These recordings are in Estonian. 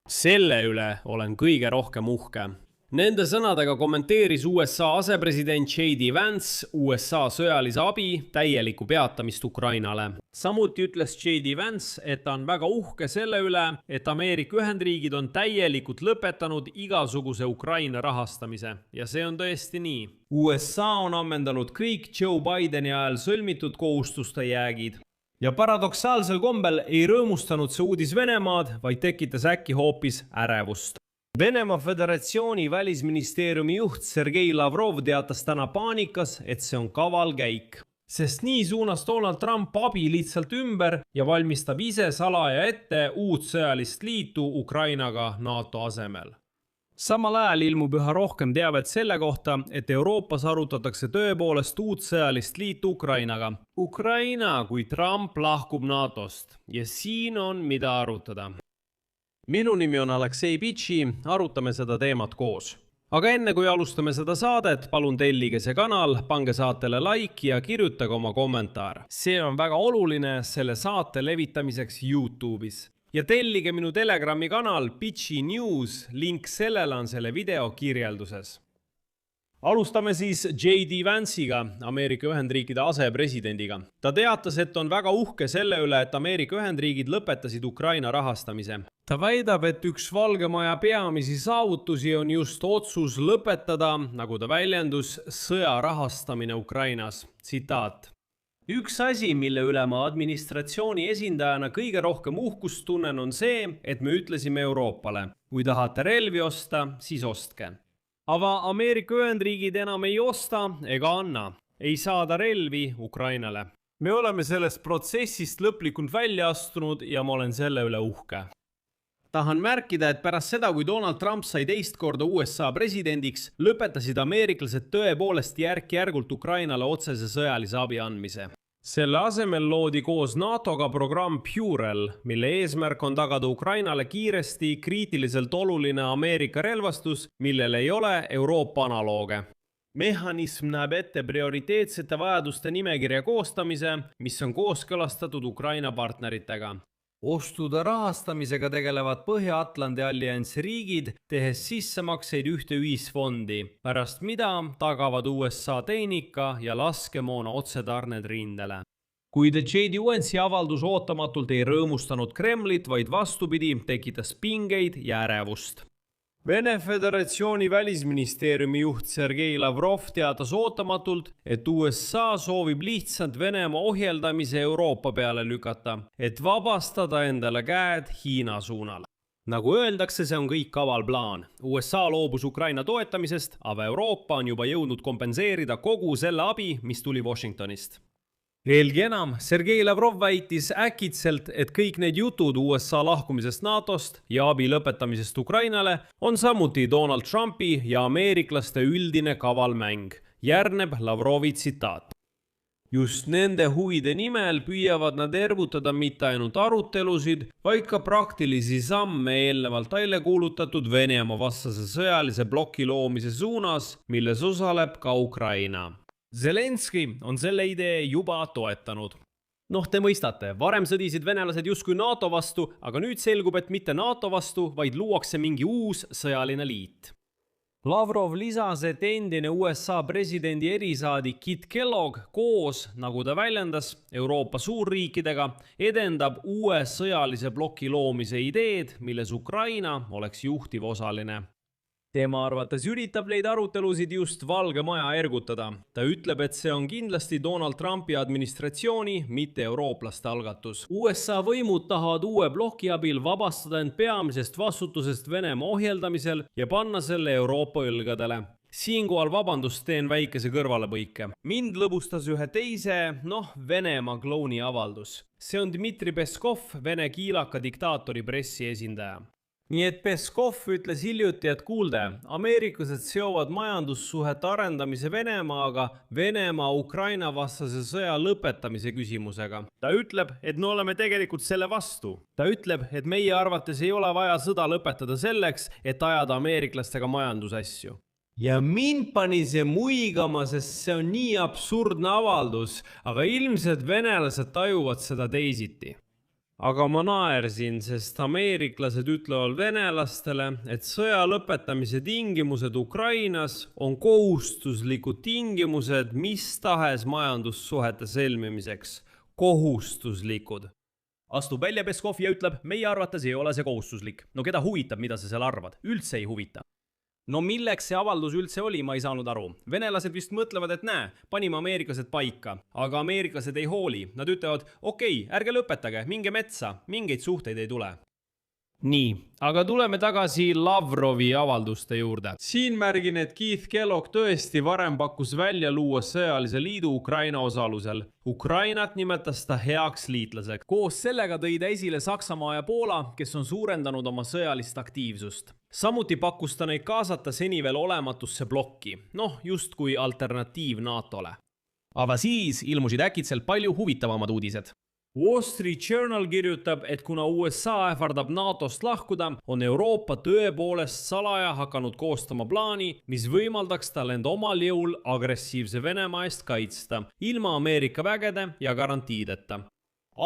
Selle üle olen kõige rohkem uhke. Nende sõnadega kommenteeris USA asepresident J.D. Vance USA sõjalise abi täielikku peatamist Ukrainale. Samuti ütles J.D. Vance, et ta on väga uhke selle üle, et Ameerika Ühendriigid on täielikult lõpetanud igasuguse Ukraina rahastamise. Ja see on tõesti nii. USA on ammendanud kõik Joe Bideni ajal sõlmitud kohustuste jäägid. Ja paradoksaalsel kombel ei rõõmustanud see uudis Venemaad, vaid tekitas äkki hoopis ärevust. Venemaa Föderatsiooni välisministeeriumi juht Sergei Lavrov teatas täna paanikas, et see on kaval käik. Sest nii suunas Donald Trump abi lihtsalt ümber ja valmistab ise salaja ette uut sõjalist liitu Ukrainaga NATO asemel. Samal ajal ilmub üha rohkem teavet selle kohta, et Euroopas arutatakse tõepoolest uut sõjalist liitu Ukrainaga. Ukraina, kui Trump lahkub NATOst ja siin on mida arutada. Minu nimi on Aleksei Pitši, arutame seda teemat koos. Aga enne kui alustame seda saadet, palun tellige see kanal, pange saatele like ja kirjutage oma kommentaar. See on väga oluline selle saate levitamiseks YouTube'is. Ja tellige minu Telegrami kanal Pitši News, link sellele on selle video kirjelduses. Alustame siis J.D. Vance'iga, Ameerika Ühendriikide asepresidendiga. Ta teatas, et on väga uhke selle üle, et Ameerika Ühendriigid lõpetasid Ukraina rahastamise. Ta väidab, et üks Valge Maja peamisi saavutusi on just otsus lõpetada, nagu ta väljendus, sõja rahastamine Ukrainas. Tsitaat. Üks asi, mille üle ma administratsiooni esindajana kõige rohkem uhkust tunnen, on see, et me ütlesime Euroopale. Kui tahate relvi osta, siis ostke. Aga Ameerika Ühendriigid enam ei osta ega anna. Ei saada relvi Ukrainale. Me oleme sellest protsessist lõplikult välja astunud ja ma olen selle üle uhke. Tahan märkida, et pärast seda, kui Donald Trump sai teist korda USA presidendiks, lõpetasid ameeriklased tõepoolest järk-järgult Ukrainale otsese sõjalise abi andmise. Selle asemel loodi koos NATO-ga programm Purel, mille eesmärk on tagada Ukrainale kiiresti kriitiliselt oluline Ameerika relvastus, millel ei ole Euroopa analooge. Mehhanism näeb ette prioriteetsete vajaduste nimekirja koostamise, mis on kooskõlastatud Ukraina partneritega. Ostude rahastamisega tegelevad Põhja-Atlandi alliansi riigid, tehes sissemakseid ühte ühisfondi, pärast mida tagavad USA tehnika ja laskemoona otsetarned rindele. Kuid J.D. Vance'i avaldus ootamatult ei rõõmustanud Kremlit, vaid vastupidi, tekitas pingeid ja ärevust. Vene Föderatsiooni välisministeeriumi juht Sergei Lavrov teatas ootamatult, et USA soovib lihtsalt Venemaa ohjeldamise Euroopa peale lükata, et vabastada endale käed Hiina suunal. Nagu öeldakse, see on kõik kaval plaan. USA loobus Ukraina toetamisest, aga Euroopa on juba jõudnud kompenseerida kogu selle abi, mis tuli Washingtonist. Veelgi enam, Sergei Lavrov väitis äkitselt, et kõik need jutud USA lahkumisest NATOst ja abi lõpetamisest Ukrainale on samuti Donald Trumpi ja ameeriklaste üldine kavalmäng. Järgneb Lavrovi tsitaat. Just nende huvide nimel püüavad nad ervutada mitte ainult arutelusid, vaid ka praktilisi samme eelnevalt välja kuulutatud Venemaa vastase sõjalise bloki loomise suunas, milles osaleb ka Ukraina. Zelenski on selle idee juba toetanud. Te mõistate, varem sõdisid venelased justkui NATO vastu, aga nüüd selgub, et mitte NATO vastu, vaid luuakse mingi uus sõjaline liit. Lavrov lisas, et endine USA presidendi erisaadik Kit Kellogg koos, nagu ta väljendas, Euroopa suurriikidega edendab uue sõjalise bloki loomise ideed, milles Ukraina oleks juhtiv osaline. Tema arvates üritab neid arutelusid just Valge Maja ergutada. Ta ütleb, et see on kindlasti Donald Trumpi administratsiooni, mitte eurooplaste algatus. USA võimud tahavad uue bloki abil vabastada end peamisest vastutusest Venemaa ohjeldamisel ja panna selle Euroopa õlgadele. Siinkohal vabandust teen väikese kõrvalepõike. Mind lõbustas ühe teise, Venemaa klouni avaldus. See on Dmitri Peskov, Vene kiilaka diktaatori pressiesindaja. Nii et Peskov ütles hiljuti, et kuulde, ameeriklased seovad majandussuhete arendamise Venemaaga Venemaa Ukraina vastase sõja lõpetamise küsimusega. Ta ütleb, et me oleme tegelikult selle vastu. Ta ütleb, et meie arvates ei ole vaja sõda lõpetada selleks, et ajada ameeriklastega majandusasju. Ja mind pani see muigama, sest see on nii absurdne avaldus, aga ilmselt venelased tajuvad seda teisiti. aga ma naersin, sest ameeriklased ütlevad venelastele, et sõja lõpetamise tingimused Ukrainas on kohustuslikud tingimused mis tahes majandussuhete sõlmimiseks. Kohustuslikud. Astub välja Peskov ja ütleb, meie arvates ei ole see kohustuslik. No keda huvitab, mida sa seal arvad? Üldse ei huvita. No milleks see avaldus üldse oli, ma ei saanud aru. Venelased vist mõtlevad, et näe, panime ameeriklased paika, aga ameeriklased ei hooli. Nad ütlevad, okei, ärge lõpetage, minge metsa, mingeid suhteid ei tule. Nii, aga tuleme tagasi Lavrovi avalduste juurde. Siin märgin, et Keith Kellogg tõesti varem pakkus välja luua sõjalise liidu Ukraina osalusel. Ukrainat nimetas ta heaks liitlaseks. Koos sellega tõi ta esile Saksamaa ja Poola, kes on suurendanud oma sõjalist aktiivsust. Samuti pakkus ta neid kaasata seni veel olematusse blokki, justkui alternatiiv NATO-le. Aga siis ilmusid äkitselt palju huvitavamad uudised. Wall Street Journal kirjutab, et kuna USA ähvardab NATO-st lahkuda, on Euroopa tõepoolest salaja hakanud koostama plaani, mis võimaldaks tal end omal jõul agressiivse Venemaa eest kaitsta, ilma Ameerika vägede ja garantiideta.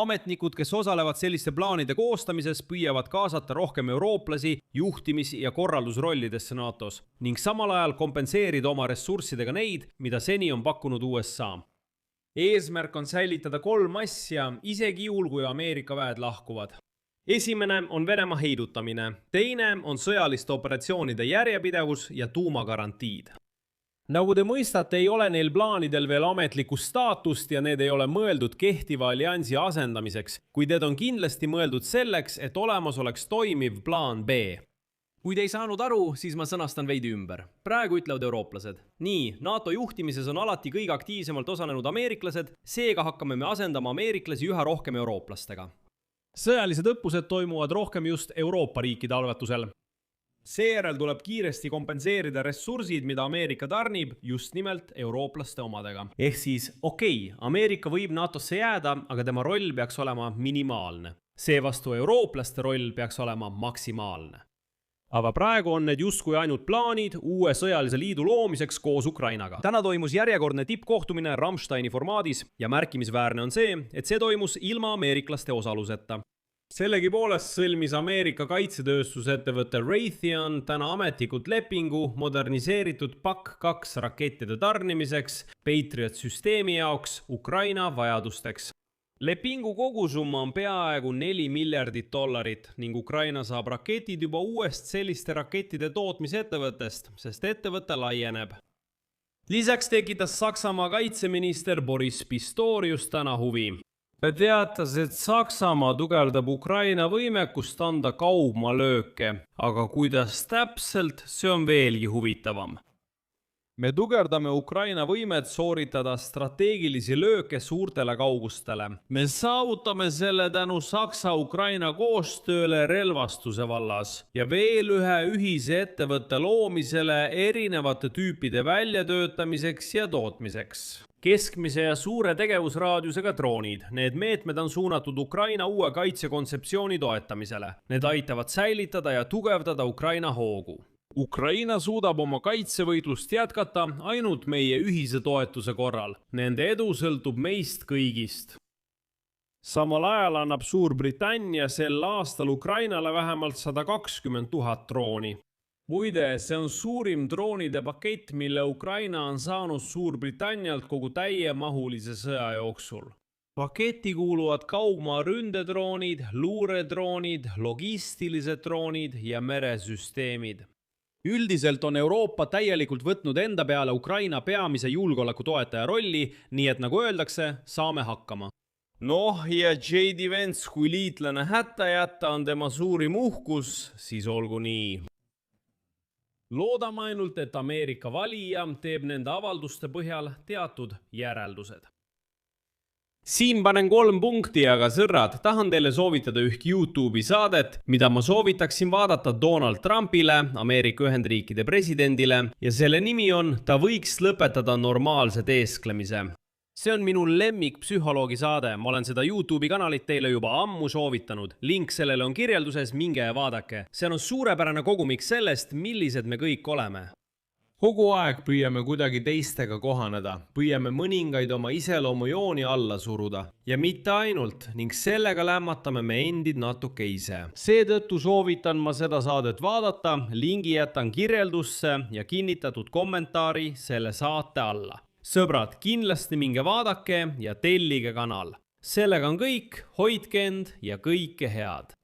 Ametnikud, kes osalevad selliste plaanide koostamises, püüavad kaasata rohkem eurooplasi juhtimis- ja korraldusrollidesse NATO-s ning samal ajal kompenseerida oma ressurssidega neid, mida seni on pakkunud USA. Eesmärk on säilitada 3 asja, isegi juhul, kui Ameerika väed lahkuvad. Esimene on Venemaa heidutamine, teine on sõjaliste operatsioonide järjepidevus ja tuumagarantiid. Nagu te mõistate, ei ole neil plaanidel veel ametlikku staatust ja need ei ole mõeldud kehtiva alliansi asendamiseks, kuid need on kindlasti mõeldud selleks, et olemas oleks toimiv plaan B. Kui te ei saanud aru, siis ma sõnastan veidi ümber. Praegu ütlevad eurooplased. Nii, NATO juhtimises on alati kõige aktiivsemalt osalenud ameeriklased, seega hakkame me asendama ameeriklasi üha rohkem eurooplastega. Sõjalised õppused toimuvad rohkem just Euroopa riikide algatusel. Seejärel tuleb kiiresti kompenseerida ressursid, mida Ameerika tarnib just nimelt eurooplaste omadega. Ehk siis, Ameerika võib NATO-sse jääda, aga tema roll peaks olema minimaalne. Seevastu eurooplaste roll peaks olema maksimaalne. Aga praegu on need justkui ainult plaanid uue sõjalise liidu loomiseks koos Ukrainaga. Täna toimus järjekordne tippkohtumine Rammsteini formaadis ja märkimisväärne on see, et see toimus ilma ameeriklaste osaluseta. Sellegipoolest sõlmis Ameerika kaitsetööstusettevõte Raytheon täna ametlikult lepingu moderniseeritud PAK-2 rakettide tarnimiseks Patriot-süsteemi jaoks Ukraina vajadusteks. Lepingu kogusumma on peaaegu $4 miljardit ning Ukraina saab raketid juba uuest selliste rakettide tootmisettevõttest, sest ettevõte laieneb. Lisaks tekitas Saksamaa kaitseminister Boris Pistorius täna huvi. Ta teatas, et Saksamaa tugevdab Ukraina võimekust anda kaugmaalööke, aga kuidas täpselt, see on veelgi huvitavam. Me tugevdame Ukraina võimet sooritada strateegilisi lööke suurtele kaugustele. Me saavutame selle tänu Saksa-Ukraina koostööle relvastuse vallas ja veel ühe ühise ettevõtte loomisele erinevate tüüpide väljatöötamiseks ja tootmiseks. Keskmise ja suure tegevusraadiusega droonid. Need meetmed on suunatud Ukraina uue kaitsekontseptsiooni toetamisele. Need aitavad säilitada ja tugevdada Ukraina hoogu. Ukraina suudab oma kaitsevõitlust jätkata ainult meie ühise toetuse korral. Nende edu sõltub meist kõigist. Samal ajal annab Suurbritannia sel aastal Ukrainale vähemalt 120 000 drooni. Muide, see on suurim droonide pakett, mille Ukraina on saanud Suurbritannialt kogu täiemahulise sõja jooksul. Paketti kuuluvad kaugmaa ründedroonid, luuredroonid, logistilised droonid ja meresüsteemid. Üldiselt on Euroopa täielikult võtnud enda peale Ukraina peamise julgeoleku toetaja rolli, nii et nagu öeldakse, saame hakkama. Ja J.D. Vance, kui liitlane hätta jätta on tema suurim uhkus, siis olgu nii. Loodame ainult, et Ameerika valija teeb nende avalduste põhjal teatud järeldused. Siin panen 3 punkti, aga sõrrad, tahan teile soovitada üht YouTube'i saadet, mida ma soovitaksin vaadata Donald Trumpile, Ameerika Ühendriikide presidendile, ja selle nimi on Ta võiks lõpetada normaalse teesklemise. See on minu lemmik psühholoogi saade, ma olen seda YouTube'i kanalit teile juba ammu soovitanud. Link sellele on kirjelduses, minge ja vaadake. See on suurepärane kogumik sellest, millised me kõik oleme. Kogu aeg püüame kuidagi teistega kohaneda, püüame mõningaid oma iseloomujooni alla suruda ja mitte ainult ning sellega lämmatame me endid natuke ise. Seetõttu soovitan ma seda saadet vaadata, lingi jätan kirjeldusse ja kinnitatud kommentaari selle saate alla. Sõbrad, kindlasti minge vaadake ja tellige kanal. Sellega on kõik, hoidke end ja kõike head.